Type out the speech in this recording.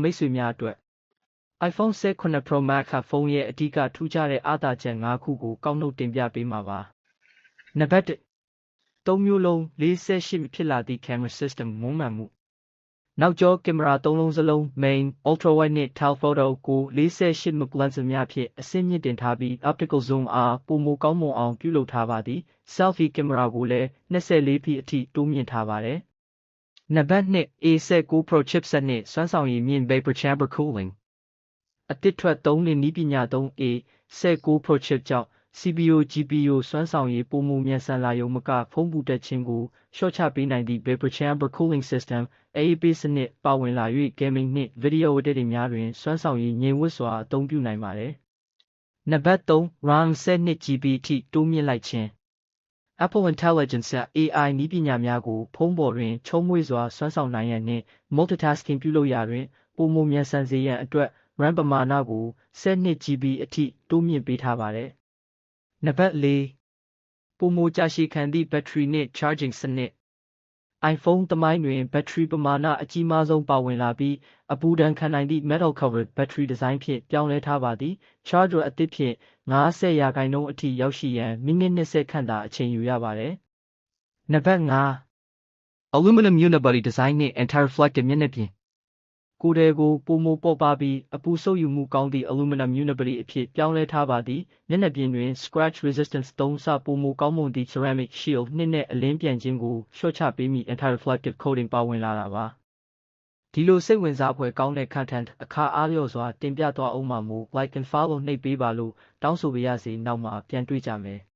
မိတ်ဆွေများအတွက် iPhone 17 Pro Max ဖုန်းရဲ့အဓိကထူးခြားတဲ့အားသာချက်၅ခုကိုကောက်နှုတ်တင်ပြပေးမှာပါ။နံပါတ်1 3မျိုးလုံး48ဖြစ်လာသည့် Camera System မွမ်းမံမှုနောက်ကျောကင်မရာ3လုံးစလုံး Main, Ultra Wide နှင့် Telephoto ကို48 Mp lens များဖြင့်အဆင့်မြင့်တင်ထားပြီး Optical Zoom အားပိုမိုကောင်းမွန်အောင်ပြုလုပ်ထားပါသည်။ Selfie ကင်မရာကိုလည်း24ဖီအထိတိုးမြင့်ထားပါတယ်။နံပါတ်2 A19 Pro chipset နှင့်စွမ်းဆောင်ရည်မြင့် Vapor Chamber Cooling အသစ်ထွက်3နည်းပညာသုံး A19 Pro chip ကြောင့် CPU GPU စွမ်းဆောင်ရည်ပိုမိုမြန်ဆန်လာရုံမကဖုန်းပူတက်ခြင်းကိုလျှော့ချပေးနိုင်သည့် Vapor Chamber Cooling System AAP စနစ်ပါဝင်လာ၍ Gaming နှင့် Video Editing များတွင်စွမ်းဆောင်ရည်ငြိမ်ဝပ်စွာအသုံးပြုနိုင်ပါသည်။နံပါတ်3 RAM 12GB အထိတိုးမြင့်လိုက်ခြင်း Apple Intelligence AI နည်းပညာများကိုဖုန်းပေါ်တွင်ချုံးမွေ့စွာစွမ်းဆောင်နိုင်ရန်နှင့် Multitasking ပြုလုပ်ရာတွင်ပိုမိုမြန်ဆန်စေရန်အတွက် RAM ပမာဏကို 12GB အထိတိုးမြင့်ပေးထားပါသည်။နံပါတ်4ပိုမိုကြာရှည်ခံသည့်ဘက်ထရီနှင့် Charging စနစ် iPhone သမိုင်းတွင်ဘက်ထရီပမာဏအကြီးမားဆုံးပါဝင်လာပြီးအပူဒဏ်ခံနိုင်သည့် Metal Covered ဘက်ထရီဒီဇိုင်းဖြင့်ပြောင်းလဲထားပါသည်။ Charger အသစ်ဖြင့်50%အထိရောက်ရှိရန်မိနစ်20ခန့်သာအချိန်ယူရပါသည်။နံပါတ်5 Aluminum Unibody Design နှင့် Anti-Reflective မျက်နှာပြင်ကိုယ်ထည်ကိုပိုမိုပေါ့ပါးပြီးအပူဆုပ်ယူမှုကောင်းသည့် Aluminum Unibody အဖြစ်ပြောင်းလဲထားပါသည်။မျက်နှာပြင်တွင် Scratch Resistance 3ဆပိုမိုကောင်းမွန်သည့် Ceramic Shield 2နှင့်အလင်းပြန်ခြင်းကိုလျှော့ချပေးမည့် Anti-Reflective Coating ပါဝင်လာတာပါ။ဒီလိုစိတ်ဝင်စားဖွယ်ကောင်းတဲ့ content အခါအားလျော်စွာတင်ပြသွားအောင်မှာမို့ Like and Follow နှိပ်ပေးပါလို့တောင်းဆိုပါရစေ။နောက်မှာပြန်တွေ့ကြမယ်။